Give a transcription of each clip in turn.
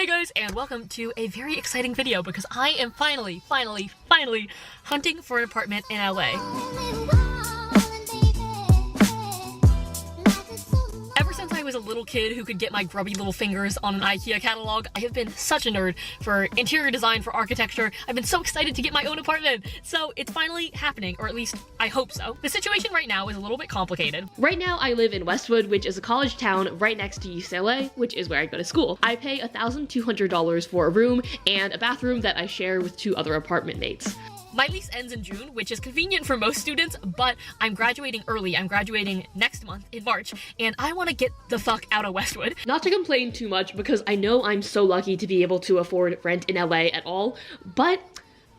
Hey guys, and welcome to a very exciting video because I am finally hunting for an apartment in LA. Ever since I was a little kid who could get my grubby little fingers on an IKEA catalog, I have been such a nerd for interior design, for architecture. I've been so excited to get my own apartment. So it's finally happening, or at least I hope so. The situation right now is a little bit complicated. Right now I live in Westwood, which is a college town right next to UCLA, which is where I go to school. I pay $1,200 for a room and a bathroom that I share with 2 other apartment mates. My lease ends in June, which is convenient for most students, but I'm graduating early. I'm graduating next month in March, and I want to get the fuck out of Westwood. Not to complain too much, because I know I'm so lucky to be able to afford rent in LA at all, but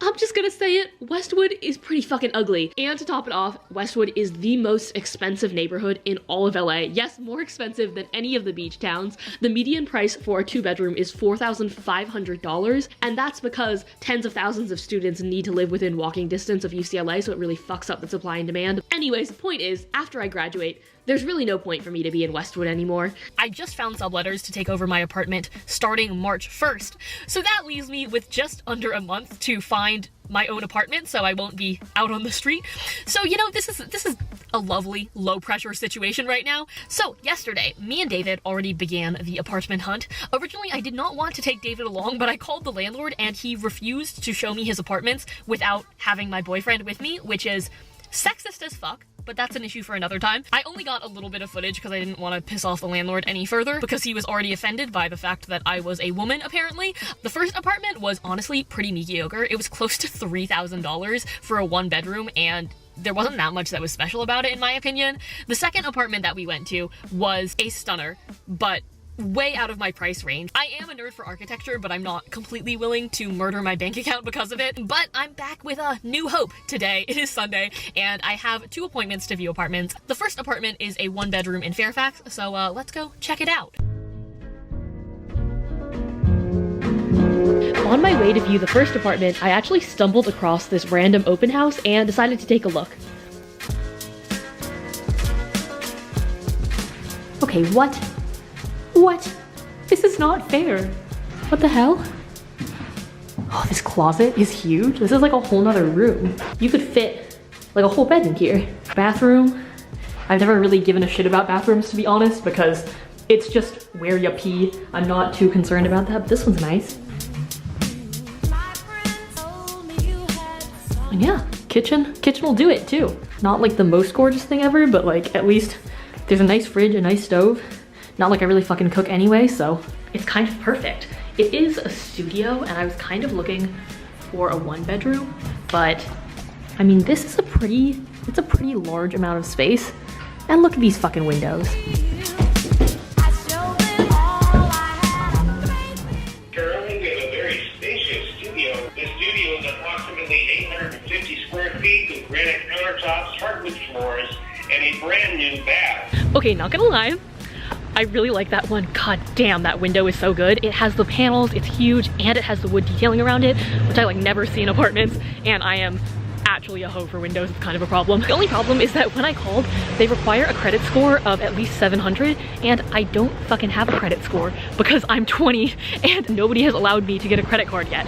I'm just gonna say it, Westwood is pretty fucking ugly. And to top it off, Westwood is the most expensive neighborhood in all of LA. Yes, more expensive than any of the beach towns. The median price for a 2-bedroom is $4,500, and that's because tens of thousands of students need to live within walking distance of UCLA, so it really fucks up the supply and demand. Anyways, the point is, after I graduate, there's really no point for me to be in Westwood anymore. I just found subletters to take over my apartment starting March 1st. So that leaves me with just under a month to find my own apartment, so I won't be out on the street. So, you know, this is a lovely low pressure situation right now. So yesterday, me and David already began the apartment hunt. Originally, I did not want to take David along, but I called the landlord and he refused to show me his apartments without having my boyfriend with me, which is sexist as fuck. But that's an issue for another time. I only got a little bit of footage because I didn't want to piss off the landlord any further because he was already offended by the fact that I was a woman, apparently. The first apartment was honestly pretty mediocre. It was close to $3,000 for a 1-bedroom, and there wasn't that much that was special about it, in my opinion. The second apartment that we went to was a stunner, but way out of my price range. I am a nerd for architecture, but I'm not completely willing to murder my bank account because of it. But I'm back with a new hope today. It is Sunday, and I have 2 appointments to view apartments. The first apartment is a 1-bedroom in Fairfax, so let's go check it out. On my way to view the first apartment, I actually stumbled across this random open house and decided to take a look. Okay, what? What? This is not fair. What the hell? Oh, this closet is huge. This is like a whole nother room. You could fit like a whole bed in here. Bathroom. I've never really given a shit about bathrooms, to be honest, because it's just where you pee. I'm not too concerned about that, but this one's nice. And yeah, kitchen will do it too. Not like the most gorgeous thing ever, but like at least there's a nice fridge, a nice stove. Not like I really fucking cook anyway, so it's kind of perfect. It is a studio, and I was kind of looking for a 1-bedroom, but I mean, this is it's a pretty large amount of space. And look at these fucking windows. Currently, we have a very spacious studio. The studio is approximately 850 square feet with granite countertops, hardwood floors, and a brand new bath. Okay, not gonna lie, I really like that one. God damn, that window is so good. It has the panels, it's huge, and it has the wood detailing around it, which I like never see in apartments, and I am actually a hoe for windows. It's kind of a problem. The only problem is that when I called, they require a credit score of at least 700, and I don't fucking have a credit score because I'm 20 and nobody has allowed me to get a credit card yet.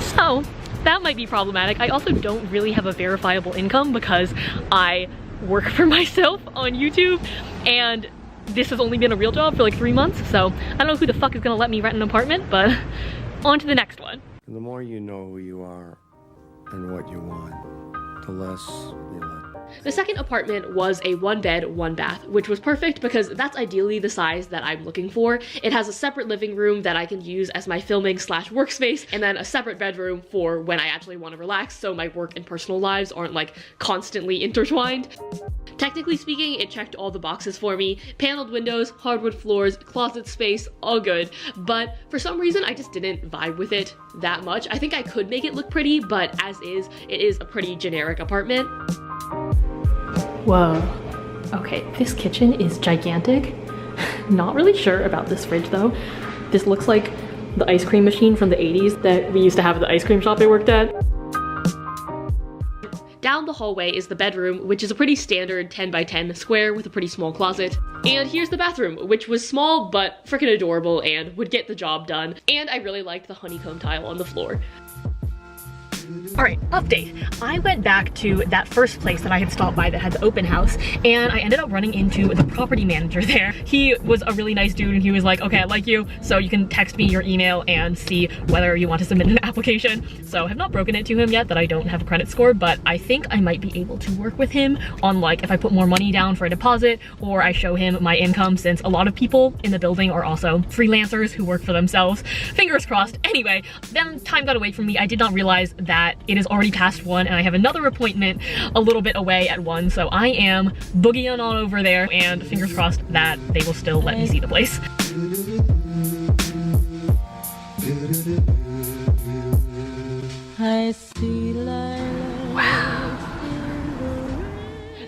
So that might be problematic. I also don't really have a verifiable income because I work for myself on YouTube, and this has only been a real job for like 3 months, so I don't know who the fuck is gonna let me rent an apartment, but on to the next one. The more you know who you are and what you want, the less you let. The second apartment was a 1-bed, 1-bath, which was perfect because that's ideally the size that I'm looking for. It has a separate living room that I can use as my filming / workspace, and then a separate bedroom for when I actually want to relax, so my work and personal lives aren't like constantly intertwined. Technically speaking, it checked all the boxes for me. Paneled windows, hardwood floors, closet space, all good. But for some reason, I just didn't vibe with it that much. I think I could make it look pretty, but as is, it is a pretty generic apartment. Whoa. Okay, this kitchen is gigantic. Not really sure about this fridge though. This looks like the ice cream machine from the 80s that we used to have at the ice cream shop I worked at. Down the hallway is the bedroom, which is a pretty standard 10 by 10 square with a pretty small closet. And here's the bathroom, which was small but freaking adorable and would get the job done. And I really liked the honeycomb tile on the floor. Alright, update. I went back to that first place that I had stopped by that had the open house, and I ended up running into the property manager there. He was a really nice dude, and he was like, okay, I like you, so you can text me your email and see whether you want to submit an application. So I have not broken it to him yet that I don't have a credit score, but I think I might be able to work with him on like if I put more money down for a deposit or I show him my income, since a lot of people in the building are also freelancers who work for themselves. Fingers crossed. Anyway, then time got away from me. I did not realize that it is already past 1 and I have another appointment a little bit away at 1, so I am boogieing on over there, and fingers crossed that they will still let me see the place. Wow.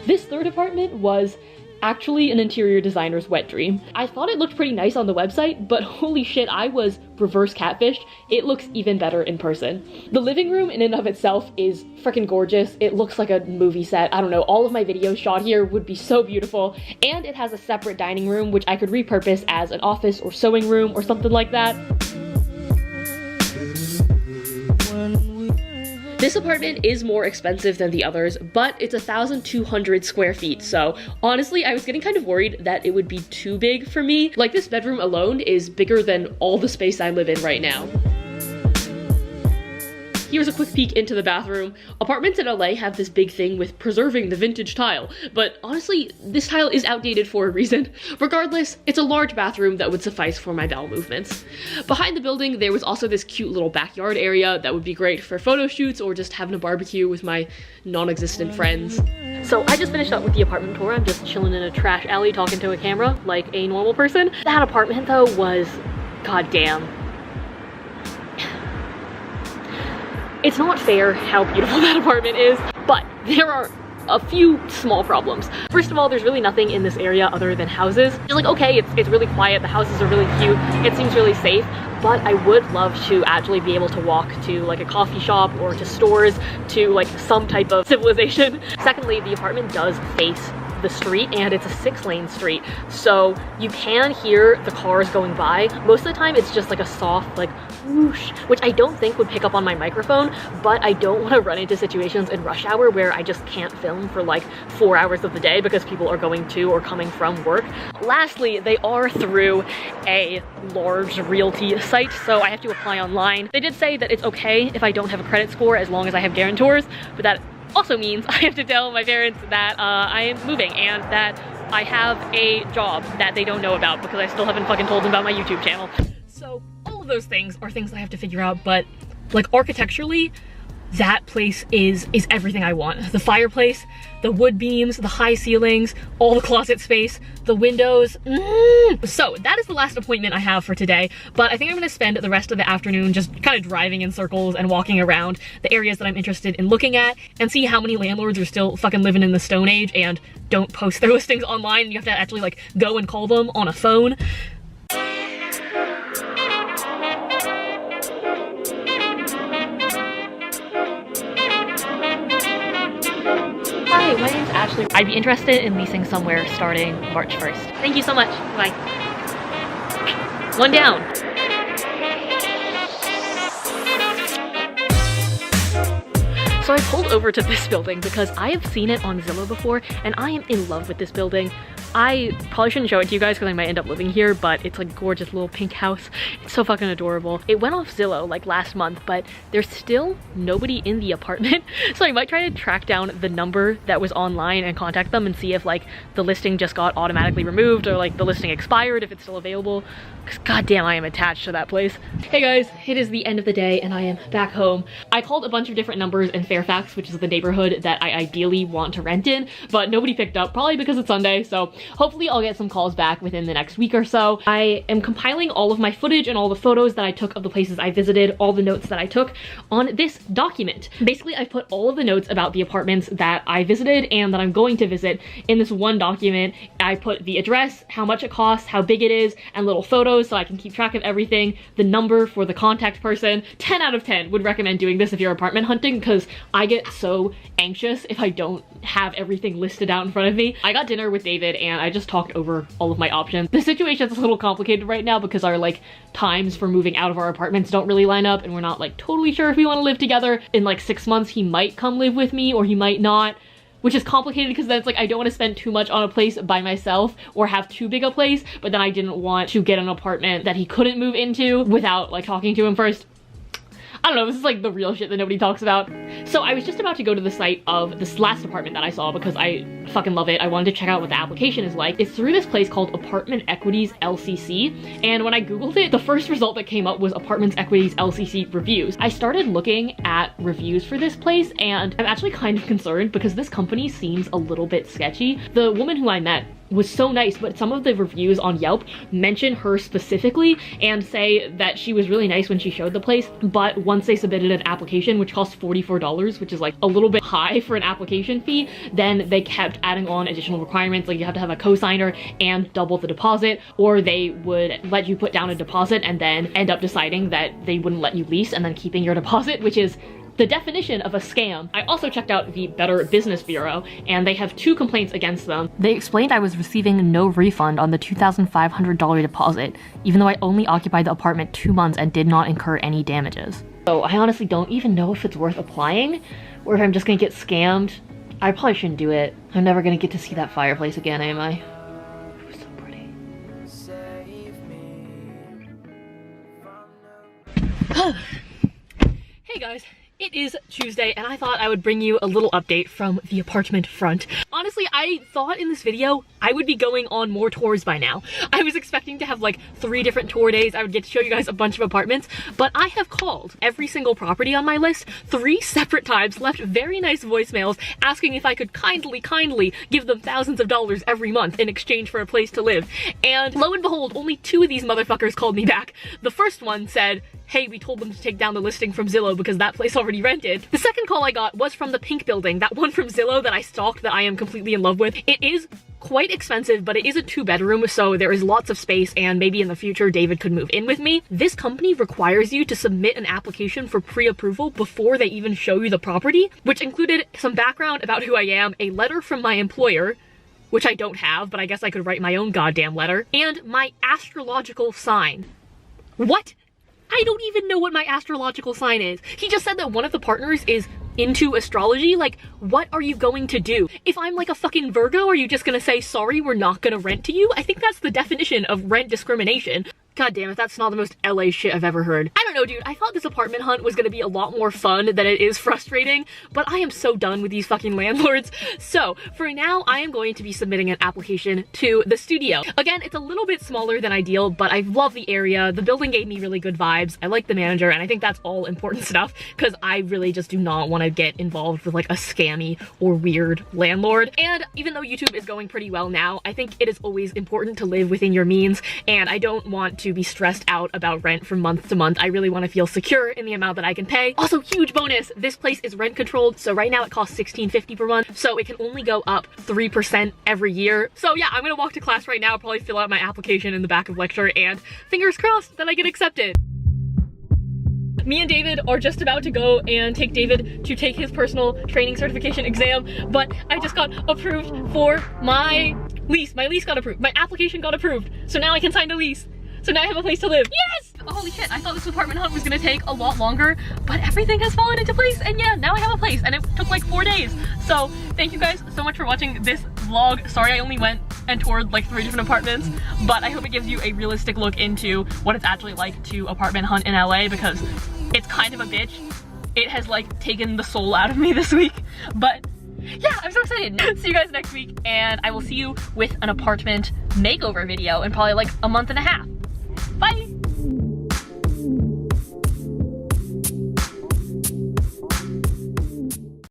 This third apartment was actually an interior designer's wet dream. I thought it looked pretty nice on the website, but holy shit, I was reverse catfished. It looks even better in person. The living room in and of itself is freaking gorgeous. It looks like a movie set. I don't know, all of my videos shot here would be so beautiful. And it has a separate dining room, which I could repurpose as an office or sewing room or something like that. This apartment is more expensive than the others, but it's 1,200 square feet, so honestly, I was getting kind of worried that it would be too big for me. Like, this bedroom alone is bigger than all the space I live in right now. Here's a quick peek into the bathroom. Apartments in LA have this big thing with preserving the vintage tile, but honestly, this tile is outdated for a reason. Regardless, it's a large bathroom that would suffice for my bowel movements. Behind the building, there was also this cute little backyard area that would be great for photo shoots or just having a barbecue with my non-existent friends. So I just finished up with the apartment tour. I'm just chilling in a trash alley talking to a camera like a normal person. That apartment though was goddamn. It's not fair how beautiful that apartment is, but there are a few small problems. First of all, there's really nothing in this area other than houses. You're like, okay, it's really quiet, the houses are really cute, it seems really safe, but I would love to actually be able to walk to like a coffee shop or to stores, to like some type of civilization. Secondly, the apartment does face the street, and it's a 6-lane street, so you can hear the cars going by. Most of the time it's just like a soft like whoosh, which I don't think would pick up on my microphone, but I don't want to run into situations in rush hour where I just can't film for like 4 hours of the day because people are going to or coming from work. Lastly, they are through a large realty site, so I have to apply online. They did say that it's okay if I don't have a credit score as long as I have guarantors, but that also means I have to tell my parents that I am moving and that I have a job that they don't know about because I still haven't fucking told them about my YouTube channel. So all of those things are things that I have to figure out, but like architecturally, that place is everything I want. The fireplace, the wood beams, the high ceilings, all the closet space, the windows. So that is the last appointment I have for today, but I think I'm gonna spend the rest of the afternoon just kind of driving in circles and walking around the areas that I'm interested in looking at and see how many landlords are still fucking living in the Stone Age and don't post their listings online. You have to actually like go and call them on a phone. Hi, my name's Ashley. I'd be interested in leasing somewhere starting March 1st. Thank you so much. Bye. One down. So I pulled over to this building because I have seen it on Zillow before and I am in love with this building. I probably shouldn't show it to you guys because I might end up living here, but it's like a gorgeous little pink house. It's so fucking adorable. It went off Zillow like last month, but there's still nobody in the apartment. So I might try to track down the number that was online and contact them and see if like the listing just got automatically removed or like the listing expired if it's still available. Because goddamn, I am attached to that place. Hey guys, it is the end of the day and I am back home. I called a bunch of different numbers in Fairfax, which is the neighborhood that I ideally want to rent in, but nobody picked up, probably because it's Sunday. So hopefully I'll get some calls back within the next week or so. I am compiling all of my footage and all the photos that I took of the places I visited, all the notes that I took on this document. Basically, I've put all of the notes about the apartments that I visited and that I'm going to visit in this one document. I put the address, how much it costs, how big it is, and little photos so I can keep track of everything, the number for the contact person. 10 out of 10 would recommend doing this if you're apartment hunting, because I get so anxious if I don't have everything listed out in front of me. I got dinner with David and I just talked over all of my options. The situation's a little complicated right now because our like times for moving out of our apartments don't really line up, and we're not like totally sure if we want to live together. In like 6 months he might come live with me or he might not, which is complicated because then it's like I don't want to spend too much on a place by myself or have too big a place, but then I didn't want to get an apartment that he couldn't move into without like talking to him first. I don't know, this is like the real shit that nobody talks about. So I was just about to go to the site of this last apartment that I saw because I fucking love it. I wanted to check out what the application is like. It's through this place called Apartment Equities LCC, and when I googled it, the first result that came up was Apartments Equities LCC reviews. I started looking at reviews for this place and I'm actually kind of concerned because this company seems a little bit sketchy. The woman who I met was so nice, but some of the reviews on Yelp mention her specifically and say that she was really nice when she showed the place, but once they submitted an application, which cost $44, which is like a little bit high for an application fee, then they kept adding on additional requirements, like you have to have a co-signer and double the deposit, or they would let you put down a deposit and then end up deciding that they wouldn't let you lease and then keeping your deposit, which is the definition of a scam. I also checked out the Better Business Bureau, and they have 2 complaints against them. They explained I was receiving no refund on the $2,500 deposit, even though I only occupied the apartment 2 months and did not incur any damages. So I honestly don't even know if it's worth applying, or if I'm just gonna get scammed. I probably shouldn't do it. I'm never gonna get to see that fireplace again, am I? It was so pretty. Hey guys. It is Tuesday and I thought I would bring you a little update from the apartment front. Honestly, I thought in this video I would be going on more tours by now. I was expecting to have like 3 different tour days. I would get to show you guys a bunch of apartments, but I have called every single property on my list 3 separate times, left very nice voicemails asking if I could kindly give them thousands of dollars every month in exchange for a place to live. And lo and behold, only 2 of these motherfuckers called me back. The first one said, hey, we told them to take down the listing from Zillow because that place already rented. The second call I got was from the pink building, that one from Zillow that I stalked that I am completely in love with. It is quite expensive, but it is a 2-bedroom, so there is lots of space, and maybe in the future David could move in with me. This company requires you to submit an application for pre-approval before they even show you the property, which included some background about who I am, a letter from my employer, which I don't have, but I guess I could write my own goddamn letter, and my astrological sign. What? I don't even know what my astrological sign is. He just said that one of the partners is into astrology. Like, what are you going to do? If I'm like a fucking Virgo, are you just gonna say, sorry, we're not gonna rent to you? I think that's the definition of rent discrimination. God damn it, that's not the most LA shit I've ever heard. I don't know, dude. I thought this apartment hunt was gonna be a lot more fun than it is frustrating, but I am so done with these fucking landlords. So, for now, I am going to be submitting an application to the studio. Again, it's a little bit smaller than ideal, but I love the area. The building gave me really good vibes. I like the manager, and I think that's all important stuff, because I really just do not want to get involved with like a scammy or weird landlord. And even though YouTube is going pretty well now, I think it is always important to live within your means, and I don't want to be stressed out about rent from month to month. I really want to feel secure in the amount that I can pay. Also, huge bonus, this place is rent controlled, so right now it costs $16.50 per month, so it can only go up 3% every year. So yeah, I'm gonna walk to class right now, probably fill out my application in the back of lecture, and fingers crossed that I get accepted. Me and David are just about to go and take David to take his personal training certification exam, but I just got approved for my lease. My lease got approved. My application got approved. So now I can sign the lease. So now I have a place to live. Yes! Oh, holy shit, I thought this apartment hunt was gonna take a lot longer, but everything has fallen into place, and yeah, now I have a place, and it took like 4 days. So thank you guys so much for watching this vlog. Sorry I only went and toured like 3 different apartments, but I hope it gives you a realistic look into what it's actually like to apartment hunt in LA, because it's kind of a bitch. It has like taken the soul out of me this week, but yeah, I'm so excited. See you guys next week, and I will see you with an apartment makeover video in probably like a month and a half. Bye!